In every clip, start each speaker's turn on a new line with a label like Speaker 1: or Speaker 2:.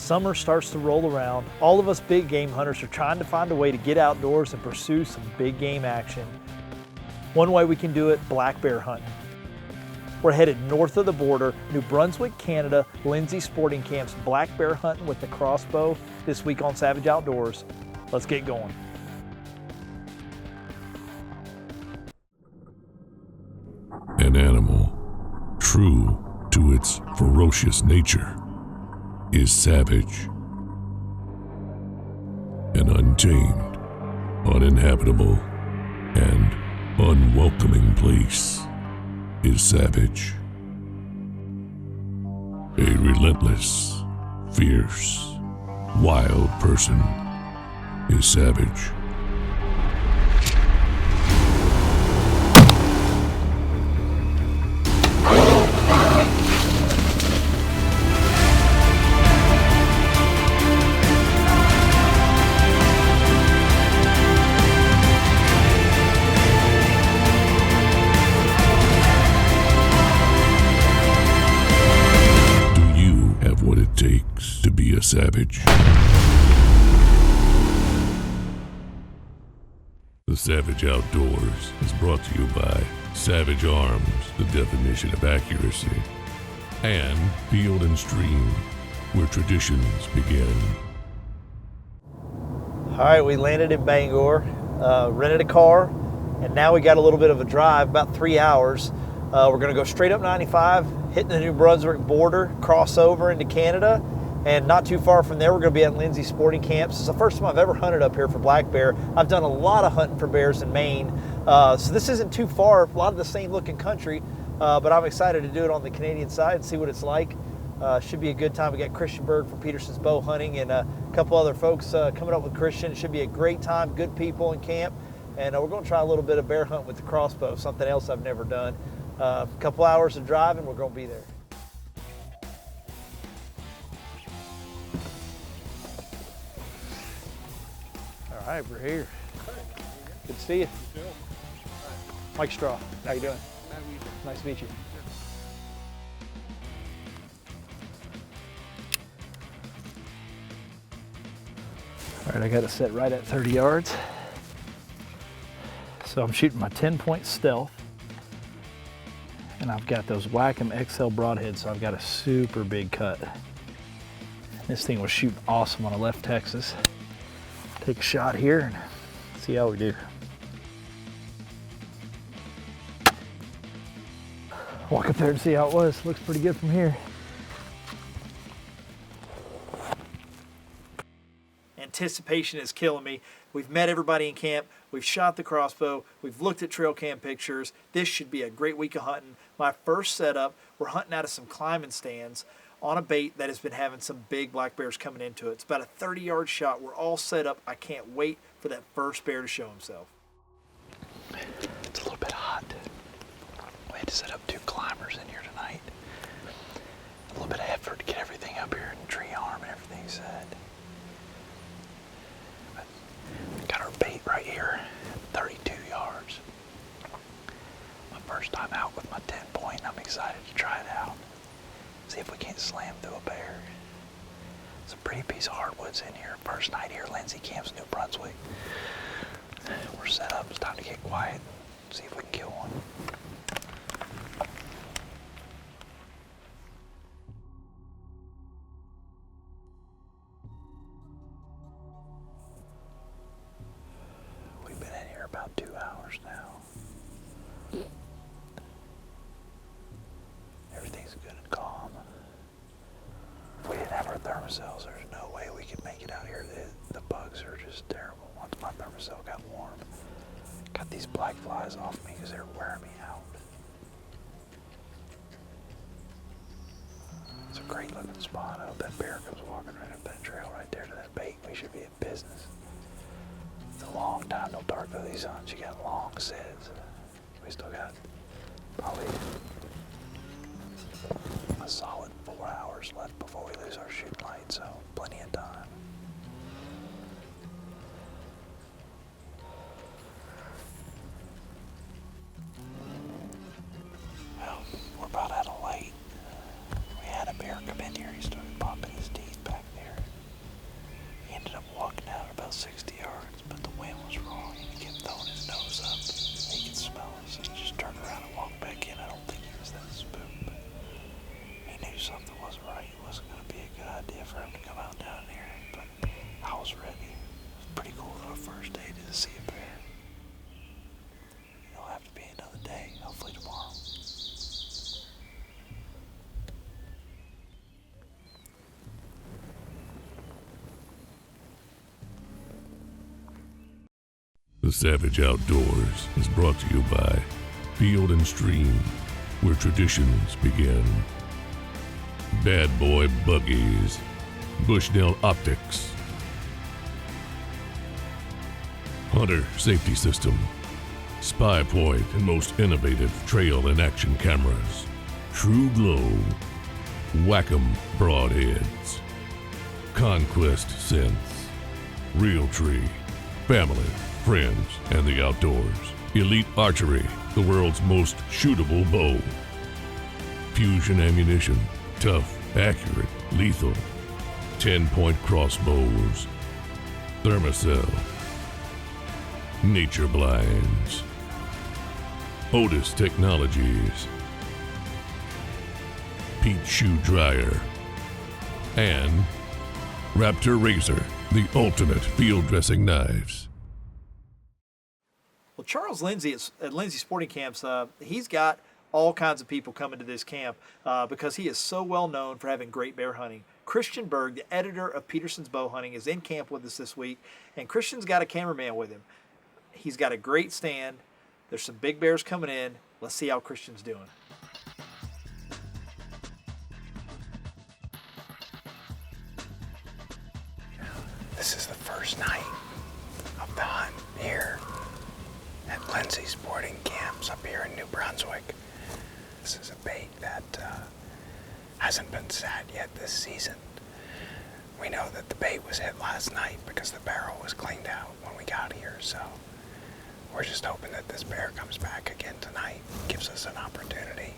Speaker 1: Summer starts to roll around. All of us big game hunters are trying to find a way to get outdoors and pursue some big game action. One way we can do it, black bear hunting. We're headed north of the border, New Brunswick, Canada, Lindsay Sporting Camp's black bear hunting with the crossbow this week on Savage Outdoors. Let's get going.
Speaker 2: An animal, true to its ferocious nature, is savage. An untamed, uninhabitable, and unwelcoming place is savage. A relentless, fierce, wild person is savage. Takes to be a savage. The Savage Outdoors is brought to you by Savage Arms, the definition of accuracy, and Field and Stream, where traditions begin.
Speaker 1: All right, we landed in Bangor, rented a car, and now we got a little bit of a drive, about 3 hours. We're going to go straight up 95, hitting the New Brunswick border, cross over into Canada, and not too far from there, we're going to be at Lindsay Sporting Camps. It's the first time I've ever hunted up here for black bear. I've done a lot of hunting for bears in Maine, so this isn't too far, a lot of the same looking country, but I'm excited to do it on the Canadian side and see what it's like. Should be a good time. We got Christian Berg from Peterson's Bow Hunting and a couple other folks coming up with Christian. It should be a great time, good people in camp, and we're going to try a little bit of bear hunt with the crossbow, something else I've never done. A couple hours of driving, we're going to be there. All right, we're here. Good to see you. Mike Stroff, how you doing? Nice to meet you. All right, I got it set right at 30 yards. So I'm shooting my 10-point stealth. And I've got those Wacom XL broadheads, so I've got a super big cut. This thing was shooting awesome on a left Texas. Take a shot here and see how we do. Walk up there and see how it was. Looks pretty good from here. Anticipation is killing me. We've met everybody in camp. We've shot the crossbow. We've looked at trail cam pictures. This should be a great week of hunting. My first setup, we're hunting out of some climbing stands on a bait that has been having some big black bears coming into it. It's about a 30-yard shot. We're all set up. I can't wait for that first bear to show himself. It's a little bit hot. We had to set up 2 climbers in here tonight. A little bit of effort to get everything up here and tree arm and everything set. Got our bait right here, 32 yards. My first time out with my 10-point, I'm excited to try it out. See if we can't slam through a bear. It's a pretty piece of hardwoods in here. First night here, Lindsay Camps, New Brunswick. We're set up, it's time to get quiet. See if we can kill one. About 2 hours now. Everything's good and calm. If we didn't have our thermocells, there's no way we could make it out here. The bugs are just terrible. Once my thermocell got warm, got these black flies off me because they're wearing me out. It's a great looking spot. I hope that bear comes walking right up that trail right there to that bait. We should be in business. It's a long time till dark though these hunts. You got long sets. We still got probably a solid 4 hours left before we lose our shooting light, so plenty of time. Well, we're about out of light. We had a bear come in here. He started popping his teeth back there. see a bear. It'll have to be another day, hopefully tomorrow.
Speaker 2: The Savage Outdoors is brought to you by Field and Stream, where traditions begin. Bad Boy Buggies, Bushnell Optics, Hunter Safety System, Spy Point and most innovative trail and action cameras, True Glow, Wacom Broadheads, Conquest Scents, Realtree, Family, Friends, and the Outdoors, Elite Archery, the world's most shootable bow, Fusion Ammunition, tough, accurate, lethal, 10-point crossbows, Thermacell, Nature Blinds, Otis Technologies, Pete Shoe Dryer, and Raptor Razor, the ultimate field dressing knives.
Speaker 1: Well, Charles Lindsay at Lindsay Sporting Camps, he's got all kinds of people coming to this camp because he is so well known for having great bear hunting. Christian Berg, the editor of Peterson's Bow Hunting, is in camp with us this week, and Christian's got a cameraman with him. He's got a great stand. There's some big bears coming in. Let's see how Christian's doing.
Speaker 3: This is the first night of the hunt here at Lindsay Sporting Camps up here in New Brunswick. This is a bait that hasn't been sat yet this season. We know that the bait was hit last night because the barrel was cleaned out when we got here, so we're just hoping that this bear comes back again tonight, gives us an opportunity.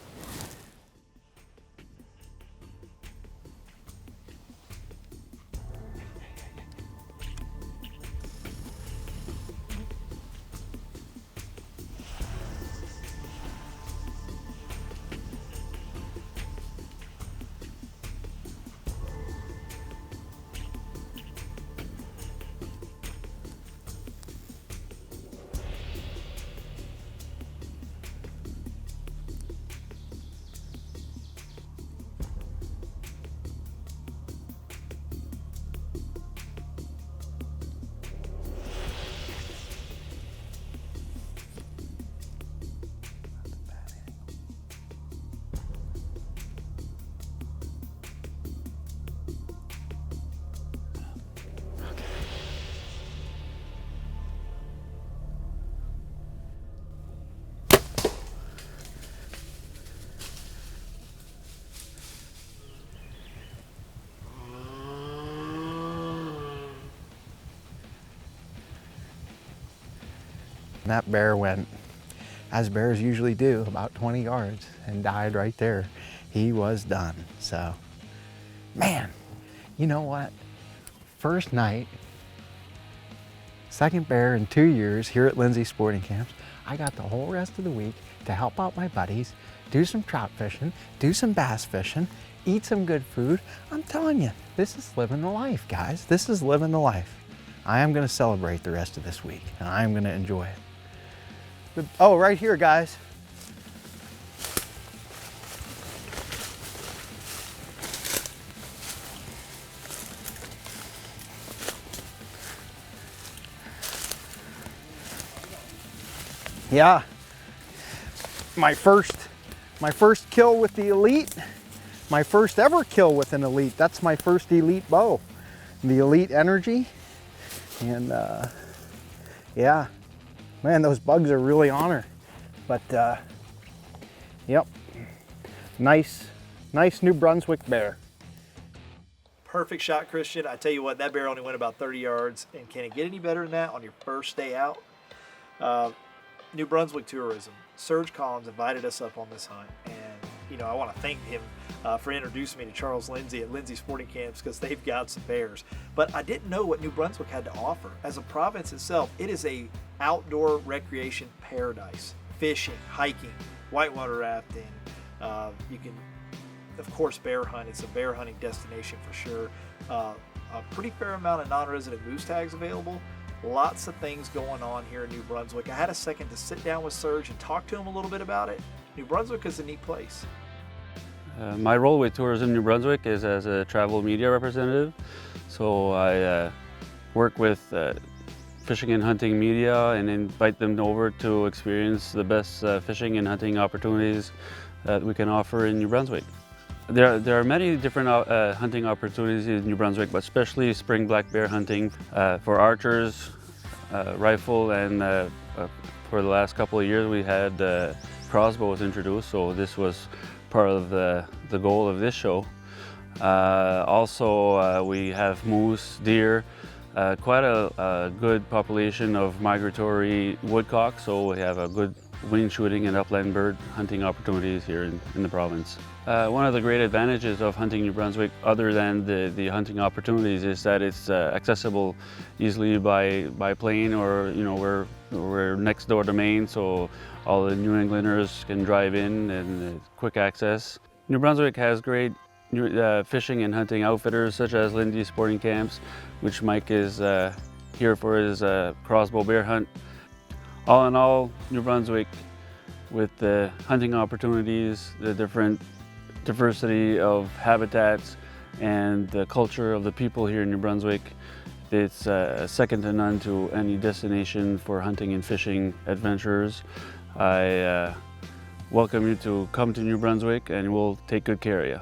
Speaker 3: That bear went, as bears usually do, about 20 yards and died right there. He was done. So, man, you know what? First night, second bear in 2 years here at Lindsay Sporting Camps. I got the whole rest of the week to help out my buddies, do some trout fishing, do some bass fishing, eat some good food. I'm telling you, this is living the life, guys. This is living the life. I am gonna celebrate the rest of this week, and I am gonna enjoy it. Oh, right here, guys. Yeah, my first kill with the Elite, my first ever kill with an Elite. That's my first Elite bow, the Elite Energy, and yeah. Man, those bugs are really on her. But, yep. Nice New Brunswick bear. Perfect shot, Christian. I tell you what, that bear only went about 30 yards. And can it get any better than that on your first day out? New Brunswick Tourism, Serge Collins invited us up on this hunt. And, you know, I want to thank him for introducing me to Charles Lindsay at Lindsay Sporting Camps because they've got some bears. But I didn't know what New Brunswick had to offer. As a province itself, it is a outdoor recreation paradise. Fishing, hiking, whitewater rafting. You can, of course, bear hunt. It's a bear hunting destination for sure. A pretty fair amount of non-resident moose tags available.
Speaker 1: Lots of things going on here in New Brunswick. I had a second to sit down with Serge and talk to him a little bit about it. New Brunswick is a neat place.
Speaker 4: My role with Tourism New Brunswick is as a travel media representative. So I work with fishing and hunting media and invite them over to experience the best fishing and hunting opportunities that we can offer in New Brunswick. There are many different hunting opportunities in New Brunswick, but especially spring black bear hunting for archers, rifle, and for the last couple of years we had crossbows introduced, so this was part of the goal of this show. Also, we have moose, deer, quite a good population of migratory woodcock, so we have a good wing shooting and upland bird hunting opportunities here in the province. One of the great advantages of hunting New Brunswick, other than the hunting opportunities, is that it's accessible easily by plane, or we're next door to Maine, so all the New Englanders can drive in and quick access. New Brunswick has great fishing and hunting outfitters such as Lindy Sporting Camps, which Mike is here for his crossbow bear hunt. All in all, New Brunswick, with the hunting opportunities, the different diversity of habitats, and the culture of the people here in New Brunswick, it's second to none to any destination for hunting and fishing adventures. I welcome you to come to New Brunswick, and we'll take good care of you.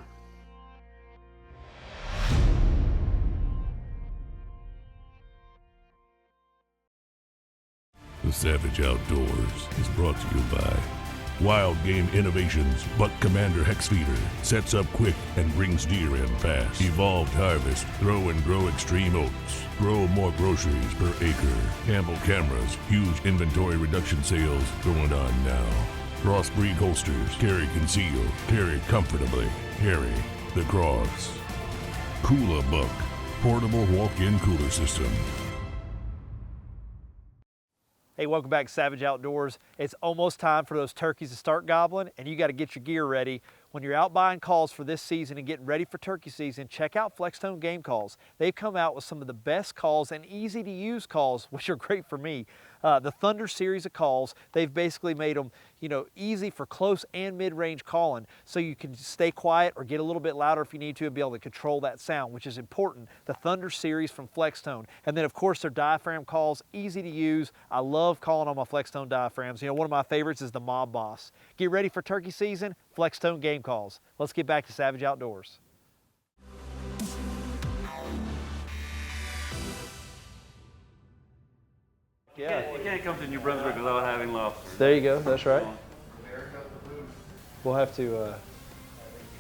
Speaker 2: The Savage Outdoors is brought to you by Wild Game Innovations. Buck Commander Hex Feeder sets up quick and brings deer in fast. Evolved Harvest, throw and grow extreme oats. Grow more groceries per acre. Campbell Cameras, huge inventory reduction sales going on now. Crossbreed holsters, carry concealed, carry comfortably. Harry the Cross. Cooler Buck, portable walk-in cooler system.
Speaker 1: Hey, welcome back to Savage Outdoors. It's almost time for those turkeys to start gobbling, and you got to get your gear ready. When you're out buying calls for this season and getting ready for turkey season, check out Flextone Game Calls. They've come out with some of the best calls and easy to use calls, which are great for me. The Thunder series of calls, they've basically made them, easy for close and mid-range calling, so you can stay quiet or get a little bit louder if you need to and be able to control that sound, which is important. The Thunder series from Flextone. And then of course their diaphragm calls, easy to use. I love calling on my Flextone diaphragms. One of my favorites is the Mob Boss. Get ready for turkey season, Flextone Game Calls. Let's get back to Savage Outdoors. Yeah.
Speaker 4: You can't come to New Brunswick without having lobster.
Speaker 1: There you go, that's right. We'll have to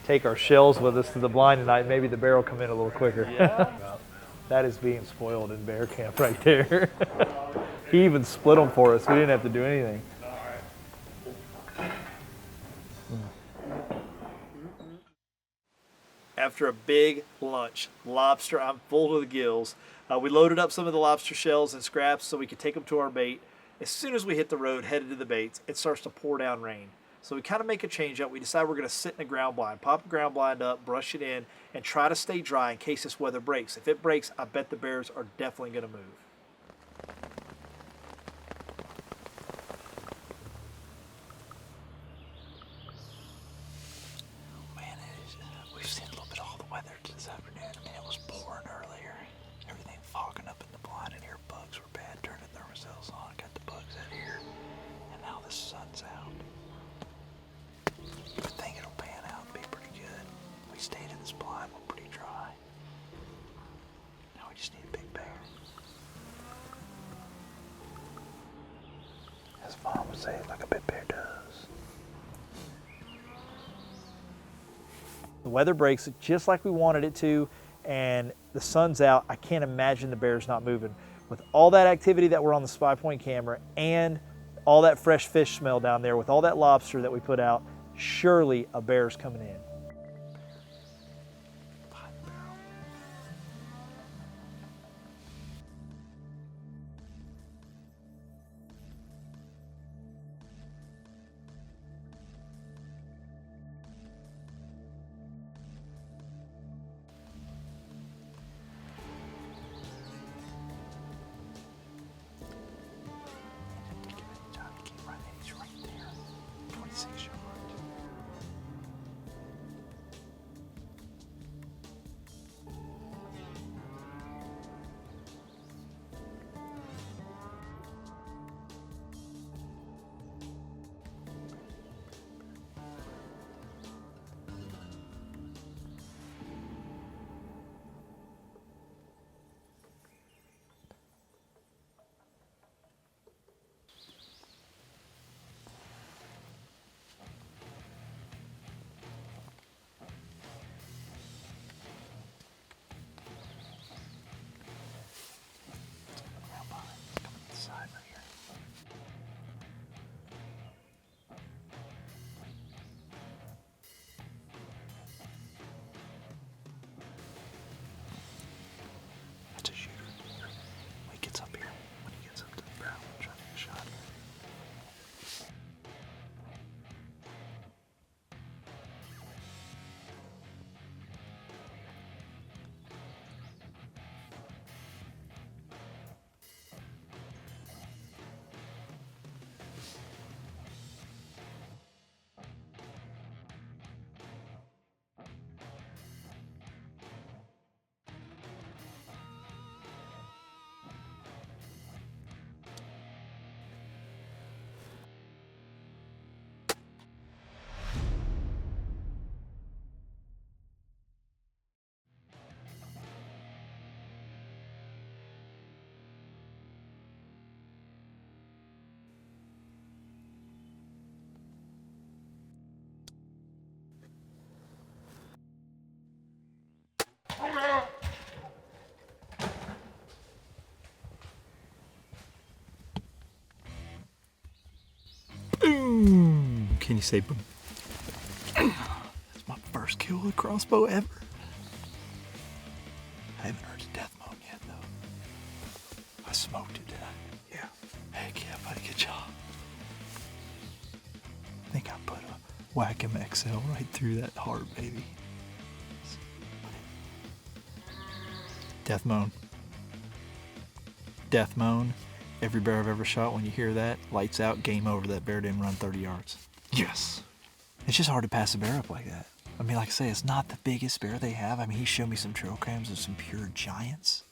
Speaker 1: take our shells with us to the blind tonight. Maybe the bear will come in a little quicker.
Speaker 4: Yeah.
Speaker 1: That is being spoiled in bear camp right there. He even split them for us. We didn't have to do anything. After a big lunch, lobster, I'm full to the gills. We loaded up some of the lobster shells and scraps so we could take them to our bait. As soon as we hit the road, headed to the baits, it starts to pour down rain. So we kind of make a change up. We decide we're going to sit in a ground blind, pop the ground blind up, brush it in, and try to stay dry in case this weather breaks. If it breaks, I bet the bears are definitely going to move. Man, we've seen a little bit of all the weather this afternoon. It was pouring earlier. Everything fogging up in the blind, and here bugs were bad. Turned the thermocells on, got the bugs out here, and now the sun's out. I think it'll pan out and be pretty good. We stayed in this blind, we're pretty dry. Now we just need a big bear. As Mom would say, like a big bear does. The weather breaks just like we wanted it to, and the sun's out. I can't imagine the bear's not moving. With all that activity that we're on the Spy Point camera and all that fresh fish smell down there, with all that lobster that we put out, surely a bear's coming in. Can you say boom? That's my first kill with a crossbow ever. I haven't heard the death moan yet, though. I smoked it, didn't I? Yeah. Heck yeah, buddy, good job. I think I put a Wacom XL right through that heart, baby. Death moan. Death moan. Every bear I've ever shot, when you hear that, lights out, game over. That bear didn't run 30 yards. Yes. It's just hard to pass a bear up like that. I mean, like I say, it's not the biggest bear they have. I mean, he showed me some trail cams of some pure giants.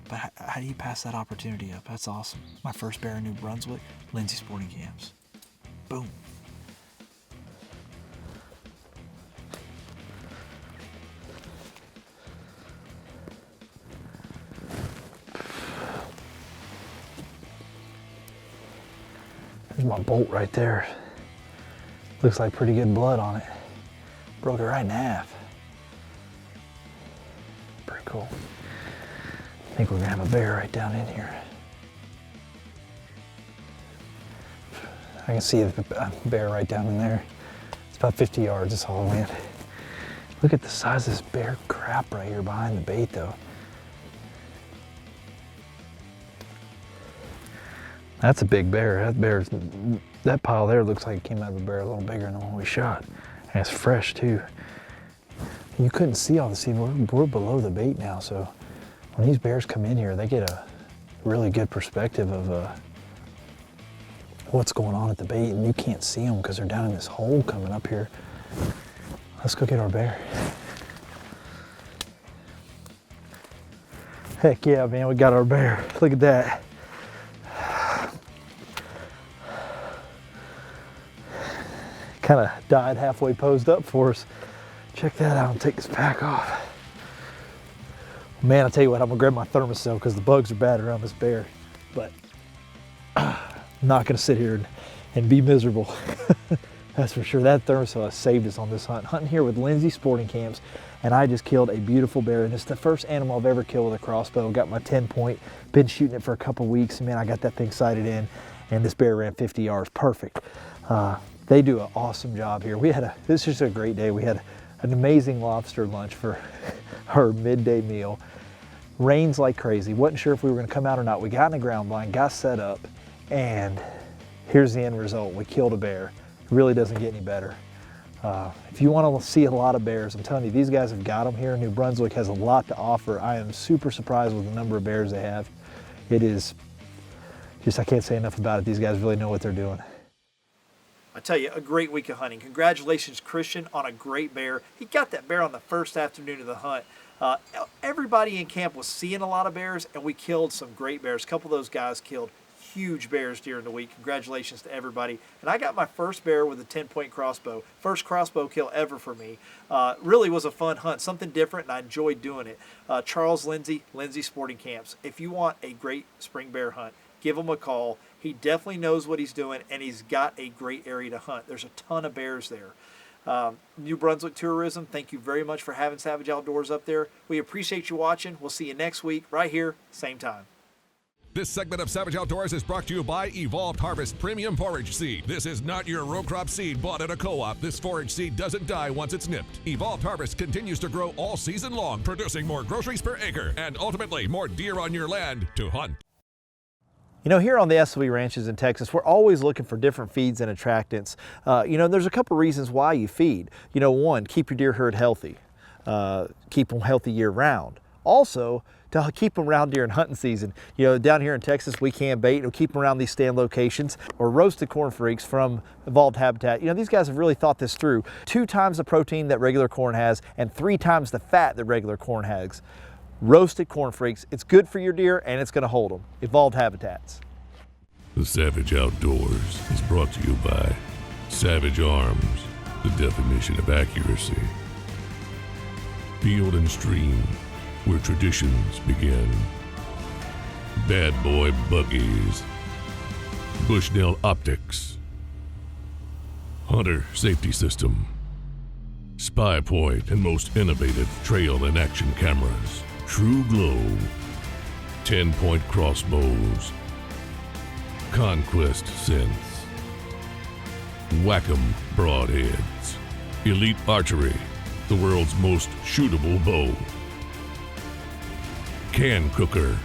Speaker 1: But how do you pass that opportunity up? That's awesome. My first bear in New Brunswick, Lindsay Sporting Camps. Boom. There's my bolt right there. Looks like pretty good blood on it. Broke it right in half. Pretty cool. I think we're gonna have a bear right down in here. I can see a bear right down in there. It's about 50 yards, that's all I went. Look at the size of this bear crap right here behind the bait though. That's a big bear. That pile there looks like it came out of a bear a little bigger than the one we shot. And it's fresh too. You couldn't see all the seed. We're below the bait now, so when these bears come in here, they get a really good perspective of what's going on at the bait, and you can't see them because they're down in this hole coming up here. Let's go get our bear. Heck yeah, man, we got our bear. Look at that. Kind of died halfway posed up for us. Check that out and take this pack off. Man, I'll tell you what, I'm gonna grab my thermos because the bugs are bad around this bear, but I'm not gonna sit here and be miserable. That's for sure. That thermos has saved us on this hunt. Hunting here with Lindsay Sporting Camps, and I just killed a beautiful bear, and it's the first animal I've ever killed with a crossbow. Got my 10-point, been shooting it for a couple weeks, and man, I got that thing sighted in, and this bear ran 50 yards, perfect. They do an awesome job here. This is just a great day. We had an amazing lobster lunch for our midday meal. Rains like crazy. Wasn't sure if we were gonna come out or not. We got in a ground blind, got set up, and here's the end result. We killed a bear. It really doesn't get any better. If you want to see a lot of bears, I'm telling you, these guys have got them here. New Brunswick has a lot to offer. I am super surprised with the number of bears they have. It is just, I can't say enough about it. These guys really know what they're doing. I tell you, a great week of hunting. Congratulations, Christian, on a great bear. He got that bear on the first afternoon of the hunt. Everybody in camp was seeing a lot of bears, and we killed some great bears. A couple of those guys killed huge bears during the week. Congratulations to everybody. And I got my first bear with a 10-point crossbow. First crossbow kill ever for me. Really was a fun hunt, something different, and I enjoyed doing it. Charles Lindsay Sporting Camps. If you want a great spring bear hunt, give him a call. He definitely knows what he's doing, and he's got a great area to hunt. There's a ton of bears there. New Brunswick Tourism, thank you very much for having Savage Outdoors up there. We appreciate you watching. We'll see you next week right here, same time.
Speaker 5: This segment of Savage Outdoors is brought to you by Evolved Harvest Premium Forage Seed. This is not your row crop seed bought at a co-op. This forage seed doesn't die once it's nipped. Evolved Harvest continues to grow all season long, producing more groceries per acre and ultimately more deer on your land to hunt.
Speaker 1: You know, here on the SOE ranches in Texas, we're always looking for different feeds and attractants. There's a couple reasons why you feed. One, keep your deer herd healthy. Keep them healthy year round. Also, to keep them around during hunting season. Down here in Texas, we can't bait. We'll keep them around these stand locations. Or roasted corn freaks from Evolved Habitat. These guys have really thought this through. 2 times the protein that regular corn has and 3 times the fat that regular corn has. Roasted corn freaks. It's good for your deer and it's going to hold them. Evolved Habitats.
Speaker 2: The Savage Outdoors is brought to you by Savage Arms, the definition of accuracy. Field and Stream, where traditions begin. Bad Boy Buggies. Bushnell Optics. Hunter Safety System. Spy Point and most innovative trail and action cameras. True Glow. 10-point crossbows. Conquest Scents. Whack-'em broadheads. Elite Archery, the world's most shootable bow. Can Cooker.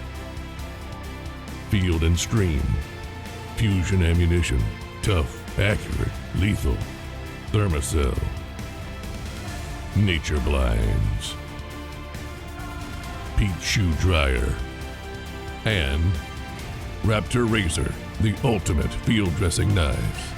Speaker 2: Field and Stream. Fusion ammunition. Tough, accurate, lethal. Thermacell. Nature Blinds. Pete Shoe Dryer. And Raptor Razor, the ultimate field dressing knives.